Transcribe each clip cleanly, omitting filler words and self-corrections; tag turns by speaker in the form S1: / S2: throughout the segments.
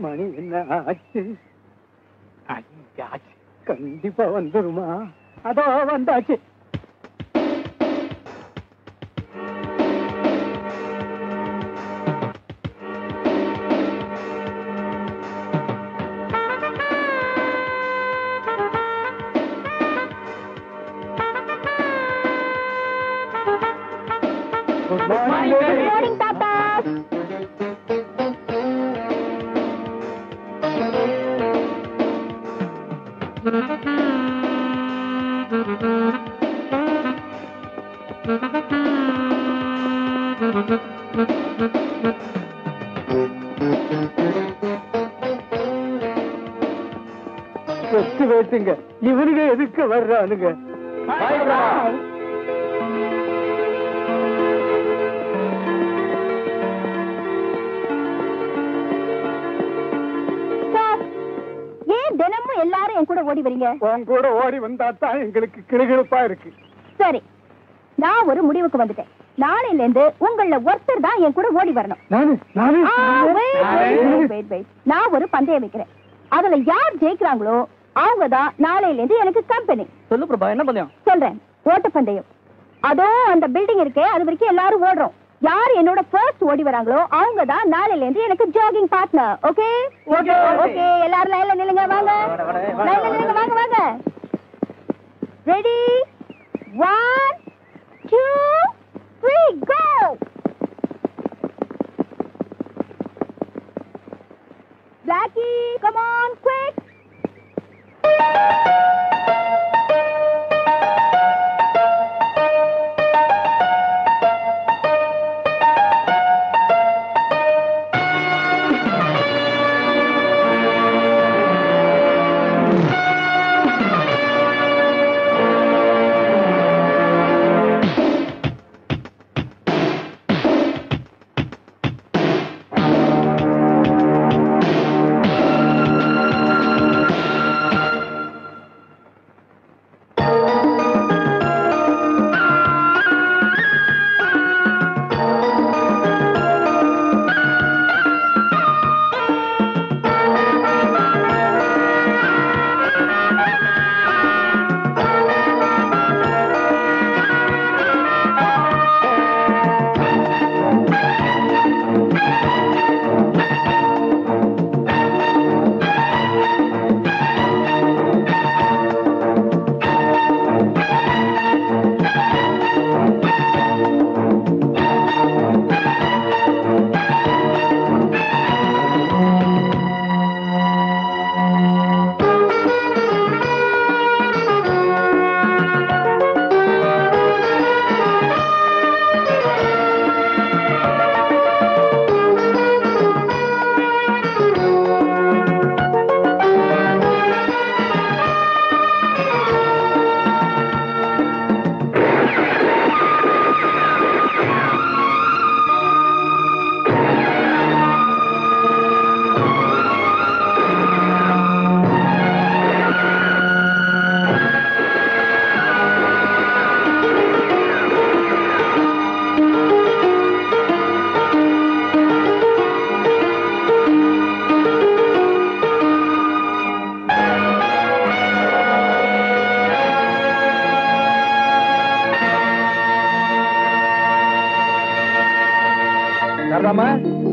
S1: மணி என்ன ஆச்சு? ஆச்சு, கண்டிப்பா வந்துருமா? அதோ வந்தாச்சு. Good morning, Tata. வெட்டுங்க, இவனுங்க எதுக்கு வர்றானுங்க?
S2: தினமும் எல்லாரும் என் கூட ஓடி வரீங்க.
S1: உன் கூட ஓடி வந்தாத்தான் எங்களுக்கு கிளுகிழுப்பா இருக்கு.
S2: சரி, நான் ஒரு முடிவுக்கு வந்துட்டேன். நாளையில இருந்து உங்கள ஒருத்தர் தான் என் கூட ஓடி வரணும். நான் ஒரு பந்தயம் வைக்கிறேன். அதுல யார் ஜெயிக்கிறாங்களோ அவங்கதான் நாளையில இருந்து எனக்கு கம்பெனி.
S1: சொல்லு பிரபா, என்ன பந்தயம்?
S2: சொல்றேன், ஓட்ட பந்தயம். அதோ அந்த பில்டிங் இருக்கே, அது வரைக்கும் எல்லாரும் ஓடுறோம். யார் என்னோட ஃபர்ஸ்ட் ஓடி வராங்களோ அவங்க தான் நாளையில இருந்து எனக்கு ஜாகிங் பார்ட்னர். ஓகே ஓகே, எல்லாரும் லைன்ல நில்லுங்க. வாங்க, லைன்ல நில்லுங்க. வாங்க வாங்க. Ready? 1 2 3 go. Blackie, come on, quick.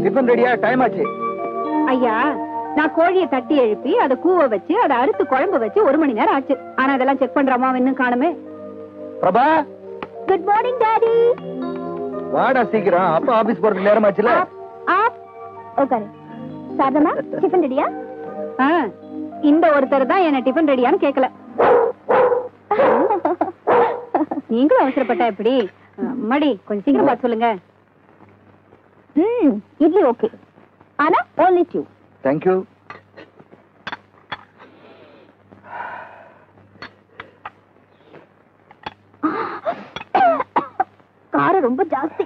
S1: Tiffin ரெடியா? டைம் ஆச்சு.
S2: ஐயா, நான் கோழியை தட்டி எழுப்பி அதை கூவ வச்சு அதை அறுத்து குழம்பு வச்சு 1 மணி நேரம் ஆச்சு. ஆனா அதெல்லாம் செக் பண்றாமா இன்னும் காணுமே.
S1: Prabha,
S2: good morning daddy.
S1: வாடா சீக்கிரம், அப்பா ஆபீஸ் போறதுக்கு நேரம் ஆச்சுல.
S2: ஓகே சாரதா, டிபன் ரெடியா? இந்த ஒருத்தர் தான் என்ன டிபன் ரெடியான்னு கேட்கல. நீங்களும் அவசரப்பட்டா எப்படி? மடி கொஞ்சம் சீக்கிரம் பார்த்து சொல்லுங்க. இட்லி ஓகே, ஆனா only 2.
S1: Thank you.
S2: காரம் ரொம்ப ஜாஸ்தி.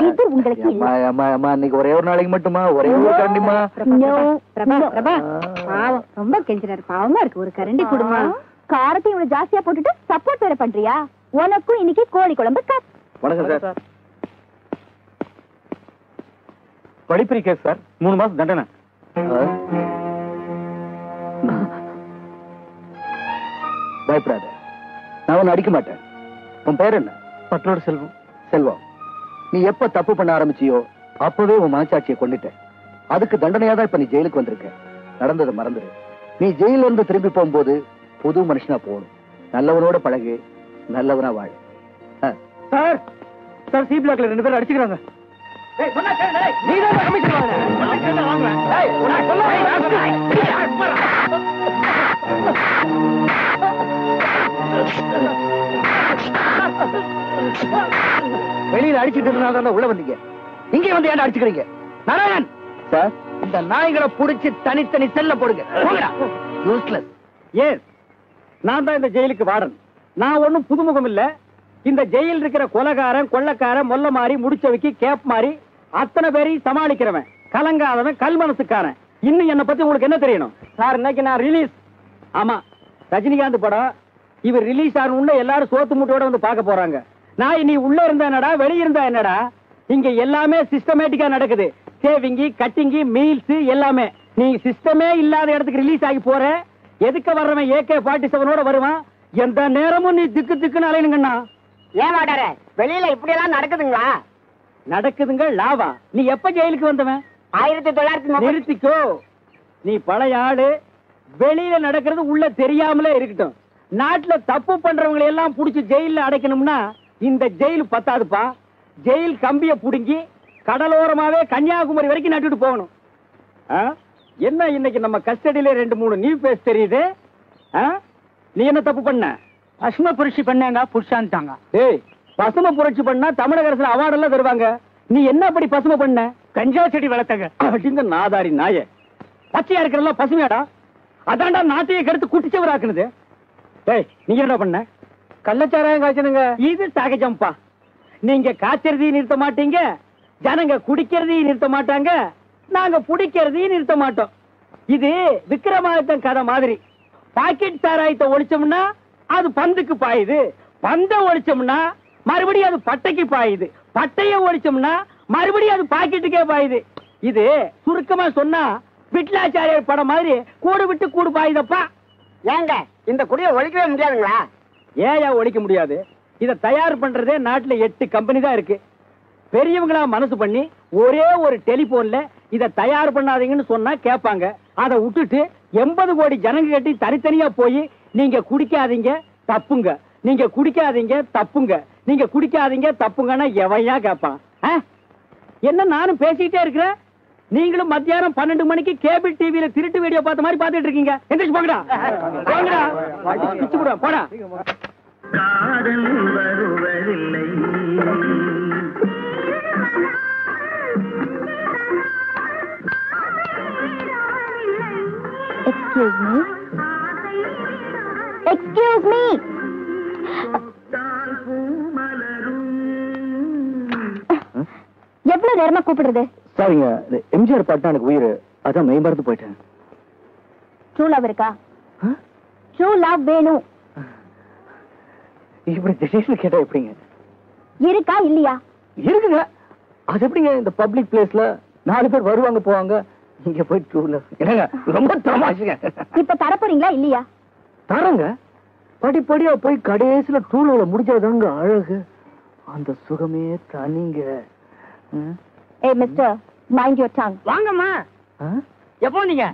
S2: இது உங்களுக்கு
S1: இன்னைக்கு ஒரே ஒரு நாளைக்கு மட்டுமா? ஒரே ஒரு கரண்டிமா?
S2: பாவம், ரொம்ப கெஞ்சினாரு. பாவமா இருக்கு, ஒரு கரண்டி கொடுமா. காரத்தை இவ்வளவு ஜாஸ்தியா போட்டுட்டு சப்போர்ட் வேற பண்றியா? உனக்கும் இன்னைக்கு கோழி குழம்பு.
S1: வணக்கம் சார். வழிப்பறி கேஸ் சார். 3 மாசம் தண்டனை. பயப்படாத, நான் உன்னை அடிக்க மாட்டேன். உன் பேர் என்ன? பட்டோட செல்வம். செல்வம், நீ எப்ப தப்பு பண்ண ஆரம்பிச்சியோ அப்பவே உன் மனசாட்சியை கொண்டுட்ட. அதுக்கு தண்டனையா தான் இப்ப நீ ஜெயிலுக்கு வந்திருக்க. நடந்ததை மறந்துடு. நீ ஜெயில இருந்து திரும்பி போகும்போது புது மனுஷனா போகணும். நல்லவனோட பழகு, நல்லவனா வாழ. சார் சார், சி பிளாக்ல 2 பேரும் அடிச்சுக்கிறாங்க. வெளியில அடிச்சுட்டு இருந்தா உள்ள வந்தீங்க, இங்கே வந்து ஏன் அடிச்சுக்கிறீங்க? நாராயணன் சார், இந்த நாய்களை புடிச்சு தனித்தனி செல்ல போடுங்க. யூஸ்லெஸ். ஏன் நான் தான் இந்த ஜெயிலுக்கு வார்டன். நான் ஒன்னும் புதுமுகம் இல்ல. இந்த ஜெயில் இருக்கிற கொலைகாரன், கொள்ளக்காரன், மொல்ல மாறி, முடிச்சவைக்கு கேப் மாறி அத்தனை பேரையும் சமாளிக்கிறவன், கலங்காதவன், கல் மனசுக்காரன். இன்னும் என்ன பத்தி உங்களுக்கு என்ன தெரியணும்? சார், இன்னைக்கு நான் ரிலீஸ். ஆமா, ரஜினிகாந்த் படம். இவர் ரிலீஸ் ஆகணும்னு எல்லாரும் சோத்து முட்டையோட வந்து பார்க்க போறாங்க. நான் நீ உள்ள இருந்தா என்னடா, வெளிய இருந்தா என்னடா, இங்க எல்லாமே சிஸ்டமேட்டிக்கா நடக்குது. சேவிங்கி, கட்டிங்கி, மீல்ஸ் எல்லாமே. நீ சிஸ்டமே இல்லாத இடத்துக்கு ரிலீஸ் ஆகி போற. எதுக்கு வர்றவன் AK-47 வருவான். எந்த நேரமும் நீ திக்கு திக்குன்னு அலையணுங்கண்ணா.
S3: ஏன் வாடார, வெளியில இப்படி எல்லாம் நடக்குதுங்களா?
S1: நடக்குதுங்க லாவா. நீ எப்ப ஜெயிலுக்கு வந்தவன்?
S3: 1930.
S1: நிறுத்திக்கோ, நீ பழைய ஆளு. வெளியில நடக்கிறது உள்ள தெரியாமலே இருக்கட்டும். நாட்டுல தப்பு பண்றவங்களை எல்லாம் புடிச்சு ஜெயில அடைக்கணும்னா இந்த ஜெயில் பத்தாதுப்பா. ஜெயில் கம்பிய புடுங்கி கடலோரமாவே கன்னியாகுமரி வரைக்கும் நட்டுட்டு போகணும். என்ன இன்னைக்கு நம்ம கஸ்டடியில 2-3 நியூ பேஸ் தெரியுது. நீ என்ன தப்பு பண்ண? பசும புரட்சி பண்ணாங்க, புடிச்சான்ட்டாங்க. ஏய், பசும புரட்சி பண்ணா தமிழக அரசு அவார்டு எல்லாம் தருவாங்க. நீ என்ன அப்படி பசும பண்ண? கஞ்சா செடி வளர்த்தங்க அப்படின்னு நாதாரி நாய. பச்சையா இருக்கிறதெல்லாம் பசுமையாடா. அதான்டா நாட்டையே கெடுத்து குட்டிச்சவராக்குனது. ஏய், நீங்க என்ன பண்ண? கள்ளச்சாராயம் காய்ச்சனுங்க. இது சகஜம்பா. நீங்க காய்ச்சறதையும் நிறுத்த மாட்டீங்க, ஜனங்க குடிக்கிறதையும் நிறுத்த மாட்டாங்க, நாங்க புடிக்கிறதையும் நிறுத்த மாட்டோம். இது விக்ரமாதித்தன் கதை மாதிரி. பாக்கெட் சாராயத்தை ஒழிச்சோம்னா அது பந்துக்கு பாயுது, பந்த ஒழிச்சோம்னா மறுபடியும் அது பட்டைக்கு பாயுது, பட்டைய ஒழிச்சோம்னா மறுபடியும் அது பாக்கெட்டுக்கே பாயுது. இது சுருக்கமா சொன்னா விட்லாச்சாரியர் படம் மாதிரி கூடு விட்டு கூடு பாயுதப்பா.
S3: ஏங்க இந்த குடியை ஒழிக்கவே முடியாதுங்களா?
S1: ஏயா ஒழிக்க முடியாது? இதை தயார் பண்றதே நாட்டுல 8 கம்பெனி தான் இருக்கு. பெரியவங்களா மனசு பண்ணி ஒரே ஒரு டெலிபோன்ல இதை தயார் பண்ணாதீங்கன்னு சொன்னா கேட்பாங்க. அதை விட்டுட்டு 80 கோடி ஜனங்க கட்டி தனித்தனியா போய் நீங்க குடிக்காதீங்க தப்புங்க, நீங்க குடிக்காதீங்க தப்புங்க, நீங்க குடிக்காதீங்க தப்புங்கன்னா எவையா கேட்பான்? என்ன நானும் பேசிக்கிட்டே இருக்கிறேன், நீங்களும் மத்தியானம் 12 மணிக்கு கேபிள் டிவியில திருட்டு வீடியோ பார்த்த மாதிரி பார்த்துட்டு இருக்கீங்க. எந்திரிச்சு போங்கடா, போங்கடா, பிச்சு போடா, போடா.
S4: காதல் வருவதில்லை.
S2: Excuse me. Excuse me. எவ்வளவு நேரமா கூப்பிடுறது?
S1: சரிங்க, எம்ஜிஆர் பாட்டு எனக்கு உயிர், அதான் மெய் மறந்து போயிட்டேன்.
S2: ட்ரூ லவ் இருக்கா? ட்ரூ லவ் வேணும்.
S1: இப்படி திடீர்னு கேட்டா எப்படிங்க?
S2: இருக்கா இல்லையா?
S1: இருக்குங்க. அது எப்படிங்க இந்த பப்ளிக் பிளேஸ்ல 4 பேர் வருவாங்க போவாங்க, இங்க போய் ட்ரூ லவ் என்னங்க? ரொம்ப தமாஷுங்க.
S2: இப்ப தரப்போறீங்களா இல்லையா?
S1: தரங்க, படிப்படியா போய் கடைசியில ட்ரூ லவ்ல முடிஞ்சதாங்க அழகு. அந்த சுகமே தனிங்க.
S2: ஏய் மிஸ்டர், மைண்ட் யுவர் டங்.
S3: வாங்கம்மா. எப்போ நீங்க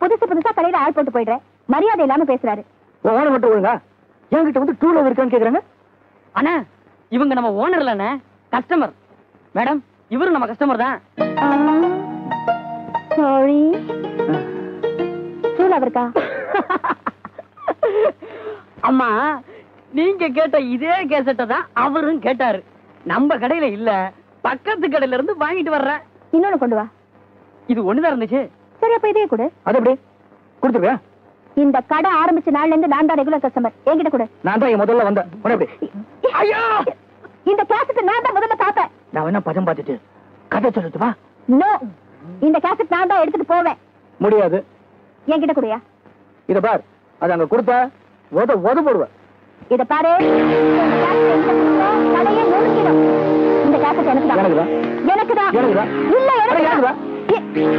S2: புதுசா கடையில ஆள் போட்டு போயிடுறேன், மரியாதை இல்லாம பேசுறாரு.
S1: ஓனர் மட்டும் ஒழுங்கா என்கிட்ட வந்து ட்ரூ லவ் இருக்கான்னு கேக்குறாங்க.
S3: அண்ணா, இவங்க நம்ம ஓனர் இல்லண்ணே, கஸ்டமர். மேடம், இவரும் நம்ம கஸ்டமர் தான்.
S2: சாரி. ட்ரூ லவ் இருக்கா?
S3: அம்மா, நீங்க கேட்ட இதே கேசட்டை தான் அவரும் கேட்டாரு. நம்ம கடையில இல்ல, பக்கத்து கடையில இருந்து வாங்கிட்டு வர்றேன்.
S2: இன்னொன்னு கொண்டு வா.
S3: இது ஒண்ணுதான் இருந்துச்சு.
S2: சரி, அப்ப இதே கொடு.
S1: அது எப்படி கொடுத்துருக்கேன்?
S2: இந்த கடை ஆரம்பிச்ச நாள்ல இருந்து நான் தான் ரெகுலர் கஸ்டமர். என்கிட்ட கொடு.
S1: நான் தான் முதல்ல வந்தேன். எப்படி?
S2: ஐயோ, இந்த கேசட் நான் தான் முதல்ல பார்த்தேன்.
S1: நான் வேணா பதம் பார்த்துட்டு கதை சொல்லட்டுமா?
S2: நோ, இந்த கேசட் நான் தான் எடுத்துட்டு போவேன்.
S1: முடியாது.
S2: என்கிட்ட கொடுயா.
S1: இத பார், அது அங்க கொடுத்தா உத போடுவேன்.
S2: இத பாரு, இந்த கேசட் என்கிட்ட கொடுத்தா கடையே மூடிடும். இந்த கேசட் எனக்கு தான்.
S1: எனக்குதான்.
S2: எனக்குதான்.
S1: எனக்குதான்.
S2: இல்ல, எனக்கு
S1: எனக்குதான்.
S3: நீங்க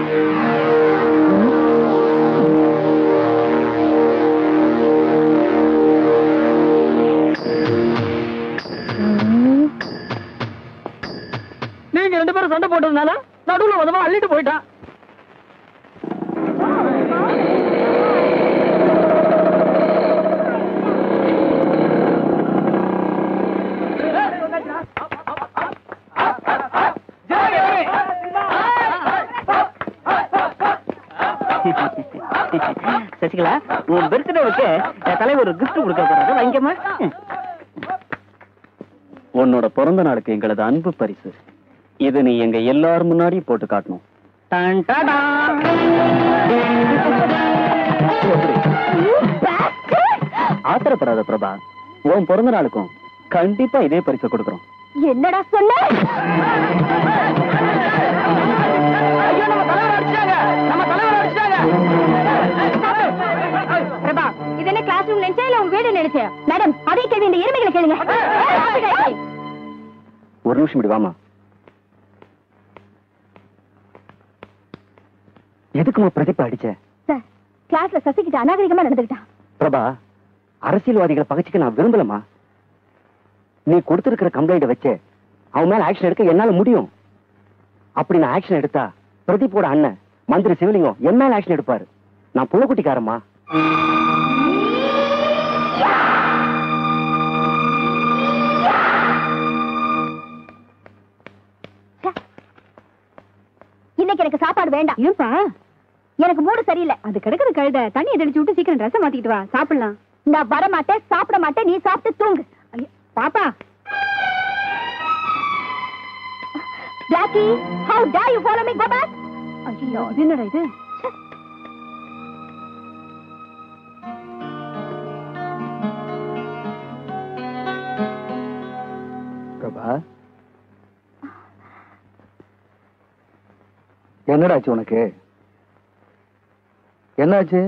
S3: 2 பேரும் சண்டை போட்டதுனால நடுவுல வந்தவன் அள்ளிட்டு போயிட்டான். சசிகலா, உன் பர்த்டேவுக்கு தலைவர் கிஃப்ட் கொடுக்க போறாரு, வாங்கிக்கமா.
S1: உன்னோட பிறந்த நாளுக்கு எங்களது அன்பு பரிசு இது. நீ எங்க எல்லாரும் முன்னாடி போட்டு காட்டணும். ஆத்திரப்படாத பிரபா, உன் பிறந்த நாளுக்கும் கண்டிப்பா இதே பரிசு கொடுக்கறோம்.
S2: என்னடா சொன்ன? பிரபா, இது என்ன கிளாஸ் ரூம் நினைச்சா இல்ல உங்க வீடு நினைச்சா? மேடம், அதே கேள்வி இந்த எருமைகளை கேளுங்க.
S1: ஒரு நிமிஷம் இப்படி வாமா. எதுக்குமா பிரதீப் அடிச்ச?
S2: சார், கிளாஸ்ல சசிகிட்ட அநாகரிகமா நடந்துக்கிட்டான்.
S1: பிரபா, அரசியல்வாதிகளை பகச்சிக்க நான் விரும்பலமா. நீ கொடுத்திருக்கிற கம்ப்ளைண்ட் வச்சு அவன் மேல ஆக்ஷன் எடுக்க என்னால முடியும். அப்படி நான் ஆக்ஷன் எடுத்தா பிரதீப்போட அண்ணன் மந்திரி சிவலிங்கம் என் மேல ஆக்ஷன் எடுப்பாரு. நான் புள்ளக்குட்டிக்காரம்மா.
S2: இன்னைக்கு எனக்கு சாப்பாடு வேண்டாம். ஏன்பா? எனக்கு மூடு சரியில்லை. அது கிடக்குது கழுத. தண்ணி எதிர்த்து விட்டு சீக்கிரம் ட்ரெஸ் மாத்திட்டு வா, சாப்பிடலாம். நான் வர மாட்டேன், சாப்பிட மாட்டேன். நீ சாப்பிட்டு தூங்கு. பாப்பா. Blackie, how dare you follow me? Go back. ஐயோ, இது என்னடா இது?
S1: பிரபா, என்னடாச்சு உனக்கு? என்னாச்சு?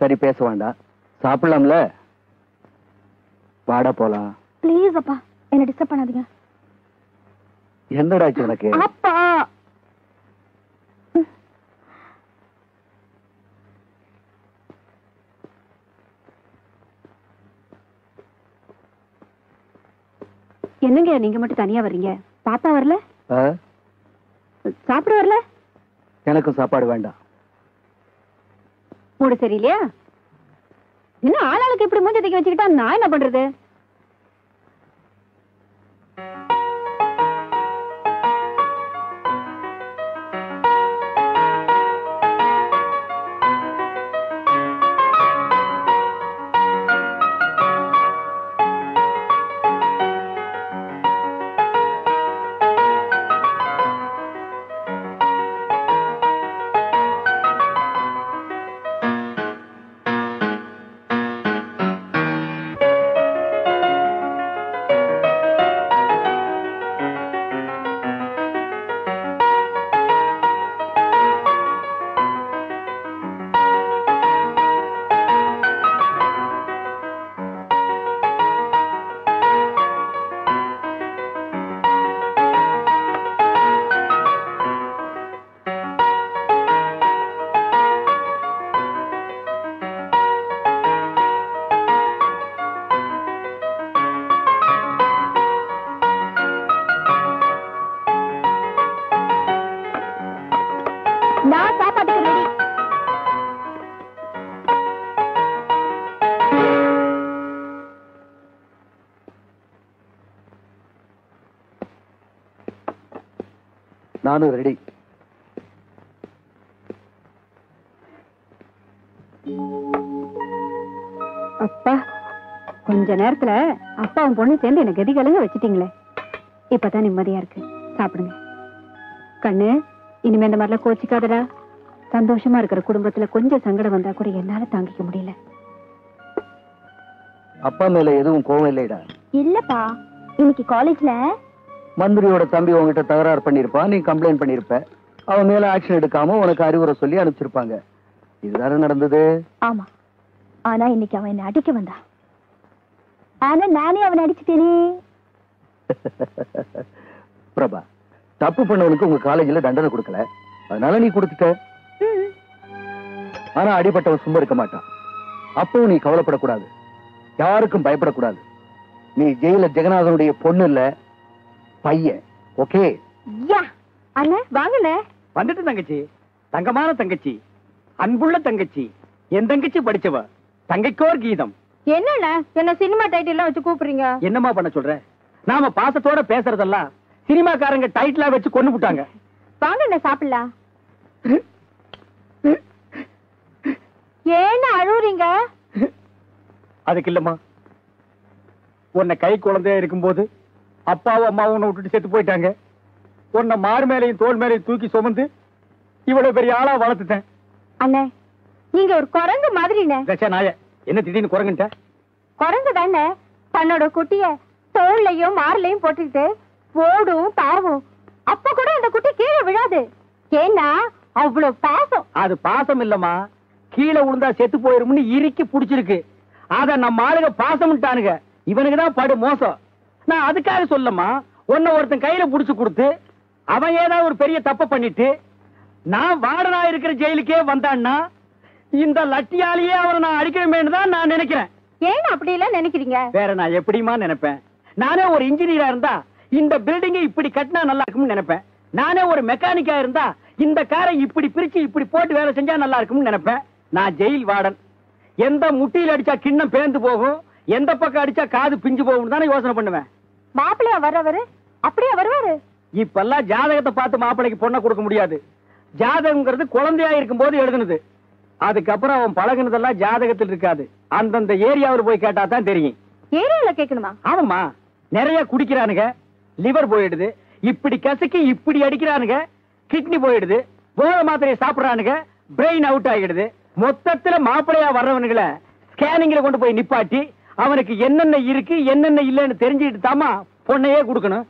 S1: சரி, பேச வேண்டாம், சாப்பிடலாம்ல. வாடா போலாம்.
S2: ப்ளீஸ் அப்பா, என்ன டிஸ்டர்ப் பண்ணாதீங்க.
S1: என்னடாச்சு உனக்கு?
S2: அப்பா, என்னங்க நீங்க மட்டும் தனியா வர்றீங்க? பாப்பா வரல? சாப்பிட வரல?
S1: எனக்கும் சாப்பாடு வேண்டாம்.
S2: மூடு சரியில்லையா? என்ன ஆளாளுக்கு இப்படி மூஞ்ச தூக்கி வச்சுக்கிட்டா நான் என்ன பண்றது? நான் சாப்பாட்டுக்கு ரெடி.
S1: நானும் ரெடி.
S2: அப்பா, கொஞ்ச நேரத்துல அப்பாவும் பொண்ணு சேர்ந்து என்ன கதி கலங்க வச்சுட்டீங்களே. இப்பதான் நிம்மதியா இருக்கு. சாப்பிடுங்க. கண்ணு, இனிமே இந்த மாதிரிலாம் கோச்சிக்காதடா. சந்தோஷமா இருக்கிற குடும்பத்துல கொஞ்சம் சங்கடம் வந்தா கூட என்னால தாங்கிக்க முடியல.
S1: அப்பா மேல எதுவும் கோவம் இல்லைடா.
S2: இல்லப்பா, இன்னைக்கு காலேஜ்ல
S1: மந்திரியோட தம்பி உங்ககிட்ட தகராறு பண்ணிருப்பான், நீ கம்ப்ளைண்ட் பண்ணிருப்ப. அவன் மேல ஆக்ஷன் எடுக்காம உனக்கு அறிவுரை சொல்லி அனுப்பிச்சிருப்பாங்க. இதுதானே நடந்தது?
S2: ஆமா. ஆனா இன்னைக்கு அவன் என்ன அடிக்க வந்தான். ஆனா நானே அவனை அடிச்சுட்டேனே.
S1: பிரபா,
S5: தப்பு பண்ணவனுக்கு உங்க காலேஜ்ல தண்டனை கொடுக்கல, அதனால நீ கொடுத்துட்ட. ஆனா அடிபட்டவன் சும்மா இருக்க மாட்டான். அப்பவும் நீ கவலைப்படக்கூடாது, யாருக்கும் பயப்படக்கூடாது. நீ ஜெயில ஜெகநாதனுடைய பொண்ணு இல்ல, பையன். ஓகே?
S2: அண்ணே வாங்கண்ணே.
S1: வந்துட்டு தங்கச்சி, தங்கமான தங்கச்சி, அன்புள்ள தங்கச்சி, என் தங்கச்சி படிச்சவ, தங்கைக்கோர் கீதம்.
S2: என்னண்ணே என்ன சினிமா டைட்டில் வச்சு கூப்பிடுறீங்க?
S1: என்னமா பண்ண சொல்ற? நாம பாசத்தோட பேசுறதெல்லாம் சினிமாக்காரங்க டைட்டிலா வச்சு கொண்டு விட்டாங்க.
S2: வாங்கண்ணே சாப்பிடலாம். ஏன்னு அழுவுறீங்க?
S1: அதுக்கு இல்லம்மா, உன்னை கை குழந்தையா இருக்கும்போது அப்பாவும் அம்மாவும் உன்னை விட்டுட்டு செத்து போயிட்டாங்க. உன்னை மாறு மேலையும் தோல் மேலையும் தூக்கி சுமந்து இவ்வளவு பெரிய ஆளா வளர்த்துட்டேன்.
S2: அண்ணே நீங்க ஒரு குரங்கு மாதிரிண்ணே.
S1: நாய என்ன திடீர்னு குரங்குட்ட?
S2: குரங்கு தானே தன்னோட குட்டிய தோல்லையும் மார்லையும் போட்டுக்கிட்டு ஓடும் தாவும். அப்ப கூட அந்த குட்டி கீழே விழாது. ஏன்னா அவ்வளவு பாசம்.
S1: அது பாசம் இல்லம்மா, கீழே விழுந்தா செத்து போயிரும்னு இறுக்கி புடிச்சிருக்கு. அத நம்ம ஆளுங்க பாசம்ட்டானுங்க. இவனுக்கு தான் படு மோசம். நான் அதுக்காக சொல்லம்மா, உன்னை ஒருத்தன் கையில புடிச்சு கொடுத்து அவன் ஏதாவது ஒரு பெரிய தப்ப பண்ணிட்டு நான் வார்டனா இருக்கிற ஜெயிலுக்கே வந்தான்னா இந்த லட்டியாலேயே அவரை நான் அடிக்கணுமேனு தான் நான் நினைக்கிறேன்.
S2: ஏன் அப்படி எல்லாம் நினைக்கிறீங்க?
S1: வேற நான் எப்படிமா நினைப்பேன்? நானே ஒரு இன்ஜினியரா இருந்தா இந்த பில்டிங்கை இப்படி கட்டினா நல்லா இருக்கும்னு நினைப்பேன். நானே ஒரு மெக்கானிக்கா இருந்தா இந்த காரை இப்படி பிரிச்சு இப்படி போட்டு வேலை செஞ்சா நல்லா இருக்கும்னு நினைப்பேன். நான் ஜெயில் வார்டன். எந்த முட்டியில் அடிச்சா கிண்ணம் பேந்து போகும், எந்த பக்கம் அடிச்சா காது பிஞ்சு போகும் தானே யோசனை பண்ணுவேன்.
S2: மாப்பிள்ளையா வர்றவரு அப்படியே வருவாரு.
S1: இப்பெல்லாம் ஜாதகத்தை பார்த்து மாப்பிள்ளைக்கு பொண்ணை கொடுக்க முடியாது. ஜாதகம்ங்கிறது குழந்தையா இருக்கும் போது எழுதுனது. அதுக்கப்புறம் அவன் பழகுனதெல்லாம் ஜாதகத்தில் இருக்காது. அந்தந்த ஏரியாவில் போய் கேட்டா தான் தெரியும்.
S2: ஏரியால கேட்கணுமா?
S1: ஆமாம்மா, நிறைய குடிக்கிறானுங்க, லிவர் போயிடுது. இப்படி கசக்கி இப்படி அடிக்கிறானுங்க, கிட்னி போயிடுது. போத மாத்திரையை சாப்பிடுறானுங்க, பிரெயின் அவுட் ஆகிடுது. மொத்தத்துல மாப்பிள்ளையா வர்றவனுங்களை ஸ்கேனிங்ல கொண்டு போய் நிப்பாட்டி அவனுக்கு என்னென்ன இருக்கு என்னென்ன இல்லைன்னு தெரிஞ்சுக்கிட்டு தாமா பொண்ணையே கொடுக்கணும்.